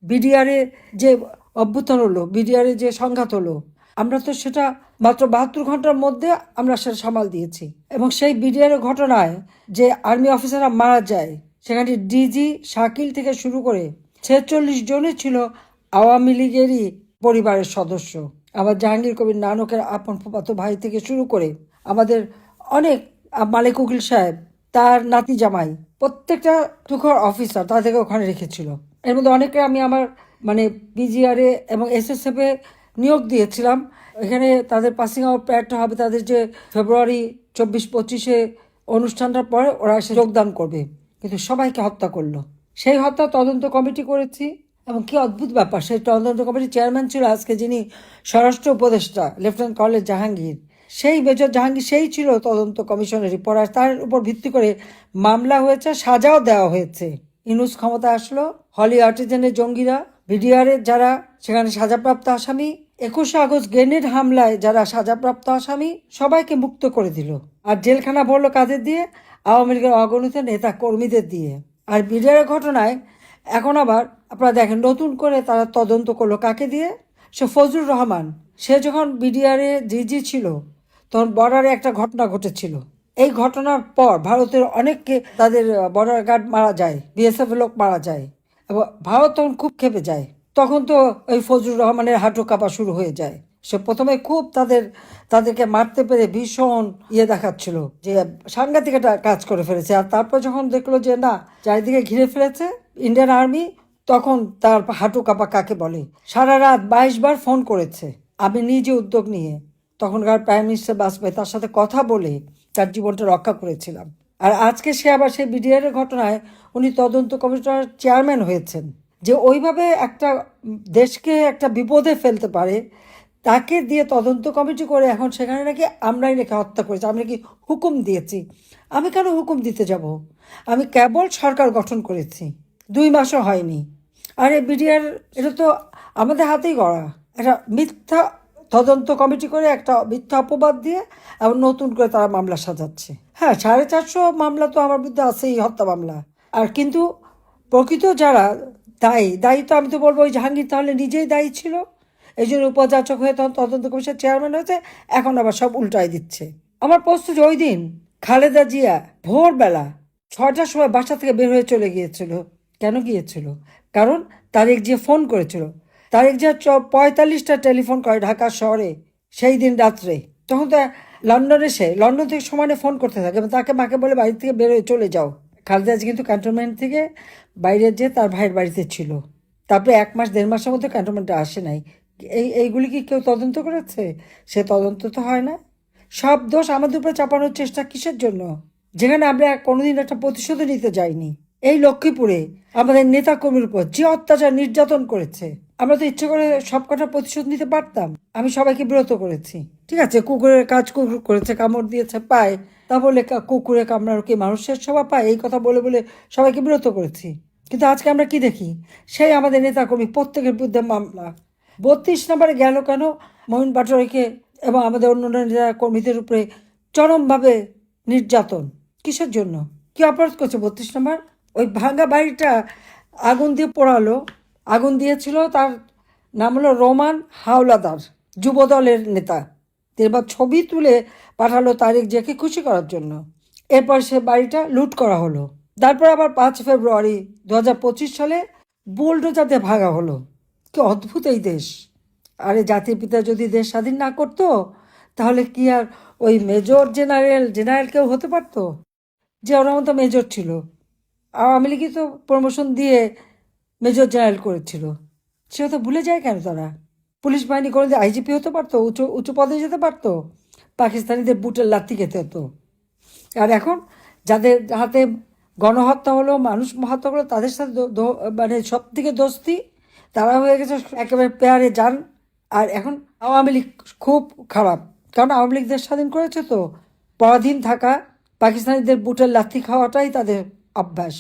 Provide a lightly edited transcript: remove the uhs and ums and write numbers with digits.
বিডিআরে যে অভ্যুত্থান হলো, বিডিআরে যে সংঘাত হলো, আমরা তো সেটা মাত্র 72 ঘন্টার মধ্যে আমরা সেটা সামাল দিয়েছি। এবং সেই বিডিআরের ঘটনায় যে আর্মি অফিসাররা মারা যায়, সেখানে ডিজি শাকিল থেকে শুরু করে 46 জনই ছিল আওয়ামী লীগেরই পরিবারের সদস্য। আবার জাহাঙ্গীর কবির নানকের আপন ফুফাতো ভাই থেকে শুরু করে আমাদের অনেক, মালিক উকিল সাহেব, তার নাতি জামাই, প্রত্যেকটা টুকর অফিসার তাদেরকে ওখানে রেখেছিল। এর মধ্যে অনেকে আমি আমার বিজিআরে এবং এসএসএফ এ নিয়োগ দিয়েছিলাম। এখানে তাদের পাসিং আউট প্যারেডটা হবে, তাদের যে ফেব্রুয়ারি 24-25-এ অনুষ্ঠানটার পরে ওরা এসে যোগদান করবে, কিন্তু সবাইকে হত্যা করলো। সেই হত্যা তদন্ত কমিটি করেছি। এবং কি অদ্ভুত ব্যাপার, সেই তদন্ত কমিটির চেয়ারম্যান ছিল আজকে যিনি স্বরাষ্ট্র উপদেষ্টা, লেফটেন্যান্ট কর্নেল জাহাঙ্গীর। সেই মেজর জাহাঙ্গীর সেই ছিল তদন্ত কমিশনের রিপোর্ট, আর তার উপর ভিত্তি করে মামলা হয়েছে, সাজাও দেওয়া হয়েছে। ইউনূস ক্ষমতা আসলো, হলি আর্টিজেনের জঙ্গিরা, বিডিআরের যারা সেখানে সাজাপ্রাপ্ত আসামি, 21শে আগস্ট গ্রেনেড হামলায় যারা সাজাপ্রাপ্ত আসামি, সবাইকে মুক্ত করে দিল। আর জেলখানা ভরলো কাদের দিয়ে? আওয়ামী লীগের অগণিত নেতা কর্মীদের দিয়ে। আর বিডিআরের ঘটনায় এখন আবার আপনারা দেখেন নতুন করে তারা তদন্ত করলো কাকে দিয়ে? সে ফজলুর রহমান। সে যখন বিডিআরে ডিজি ছিল তখন বর্ডারে একটা ঘটনা ঘটেছিল। এই ঘটনার পর ভারতের অনেককে তাদের বর্ডার গার্ড মারা যায়, বিএসএফ লোক মারা যায়, এবং ভারত তখন খুব ক্ষেপে যায়। তখন তো ওই ফজলুর রহমানের হাঁটু কাঁপা শুরু হয়ে যায়। সে প্রথমে খুব তাদেরকে মারতে পেরে ভীষণ দেখাচ্ছিল যে সাংঘাতিক একটা কাজ করে ফেলেছে। আর তারপর যখন দেখলো যে না, চারিদিকে ঘিরে ফেলেছে ইন্ডিয়ান আর্মি, তখন তার হাঁটু কাঁপা কাকে বলে। সারা রাত 22 বার ফোন করেছে, আমি নিজে উদ্যোগ নিয়ে তখনকার প্রাইম মিনিস্টার বাজপেয়ী, তার সাথে কথা বলে তার জীবনটা রক্ষা করেছিলাম। আর আজকে সে আবার সেই বিডিআরের ঘটনায় উনি তদন্ত কমিশনের চেয়ারম্যান হয়েছেন। যে ওইভাবে একটা দেশকে একটা বিপদে ফেলতে পারে, তাকে দিয়ে তদন্ত কমিটি করে এখন সেখানে নাকি আমরাই নাকি হত্যা করেছি, আমি নাকি হুকুম দিয়েছি। আমি কেন হুকুম দিতে যাব? আমি কেবল সরকার গঠন করেছি, 2 মাসও হয়নি। আর এই বিডিআর এটা তো আমাদের হাতেই গড়া একটা মিথ্যা তদন্ত কমিটি করে, একটা মিথ্যা অপবাদ দিয়ে এবং নতুন করে তারা মামলা সাজাচ্ছে। হ্যাঁ, 450 মামলা তো আমার বিরুদ্ধে আছেই, হত্যা মামলা। আর কিন্তু প্রকৃত যারা দায়ী তো আমি তো বলবো ওই জাহাঙ্গীর তাহলে নিজেই দায়ী ছিল, এই জন্য উপযাচক হয়ে তখন তদন্ত কমিশনের চেয়ারম্যান হয়েছে, এখন আবার সব উল্টাই দিচ্ছে। আমার প্রশ্ন যে ওই দিন খালেদা জিয়া ভোরবেলা 6টার সময় বাসা থেকে বের হয়ে চলে গিয়েছিল, কেন গিয়েছিল? কারণ তারেক জিয়া ফোন করেছিল। তারেক জিয়া 45টা টেলিফোন করে ঢাকা শহরে সেই দিন রাত্রে। তখন তো লন্ডন থেকে সমানে ফোন করতে থাকে এবং তাকে মাকে বলে বাড়ি থেকে বের হয়ে চলে যাও। খালেদা জিয়া কিন্তু ক্যান্টনমেন্ট থেকে বাইরে যেয়ে তার ভাইয়ের বাড়িতে ছিল। তারপরে 1 মাস 1.5 মাসের মধ্যে ক্যান্টনমেন্টে আসে নাই। এইগুলি কি কেউ তদন্ত করেছে? সে তদন্ত তো হয় না। সব দোষ আমাদের উপরে চাপানোর চেষ্টা কিসের জন্য? যেখানে আমরা কোনোদিন একটা প্রতিশোধ নিতে যাইনি। এই লক্ষ্মীপুরে আমাদের নেতা কর্মীর উপর যে অত্যাচার নির্যাতন করেছে, আমরা তো ইচ্ছে করে সব কটা প্রতিশোধ নিতে পারতাম। আমি সবাইকে বিরত করেছি। ঠিক আছে, কুকুরের কাজ কুকুর করেছে, কামড় দিয়েছে পায়, তা বলে কুকুরে কামড়ার কি মানুষের স্বভাব পায়? এই কথা বলে বলে সবাইকে বিরত করেছি। কিন্তু আজকে আমরা কি দেখি? সেই আমাদের নেতাকর্মী প্রত্যেকের বিরুদ্ধে মামলা। 32 নম্বরে গেল কেন? মহিন পাটোয়ারিকে এবং আমাদের অন্য নেতা কর্মীদের উপরে চরমভাবে নির্যাতন। কিসের জন্য? কি অপরাধ করছে 32 নম্বর? ওই ভাঙা বাড়িটা আগুন দিয়ে পোড়ালো। আগুন দিয়েছিল, তার নাম হলো রোমান হাওলাদার, যুবদলের নেতা। এবার ছবি তুলে পাঠালো তারেক জিয়াকে খুশি করার জন্য। এরপর সে বাড়িটা লুট করা হলো। তারপর আবার 5 ফেব্রুয়ারি 2025 সালে বুলডোজার দিয়ে ভাঙা হলো। কি অদ্ভুত এই দেশ! আরে জাতির পিতা যদি দেশ স্বাধীন না করতো, তাহলে কি আর ওই মেজর জেনারেল কেউ হতে পারতো? যে ওরা মতো মেজর ছিল, আওয়ামী লীগই তো প্রমোশন দিয়ে মেজর জেনারেল করেছিল। সে তো ভুলে যায় কেন তারা? পুলিশ বাহিনী করে দিয়ে আইজিপি হতে পারতো, উঁচু উঁচু পদে যেতে পারতো, পাকিস্তানিদের বুটের লাথি খেতে হতো। আর এখন যাদের হাতে গণহত্যা হলো, মানুষ হত্যা হলো, তাদের সাথে মানে সব থেকে দোস্তি, তারা হয়ে গেছে একেবারে পেয়ারে যান। আর এখন আওয়ামী লীগ খুব খারাপ, কারণ আওয়ামী লীগ দেশ স্বাধীন করেছে, তো পরাধীন থাকা, পাকিস্তানিদের বুটের লাথি খাওয়াটাই তাদের অভ্যাস।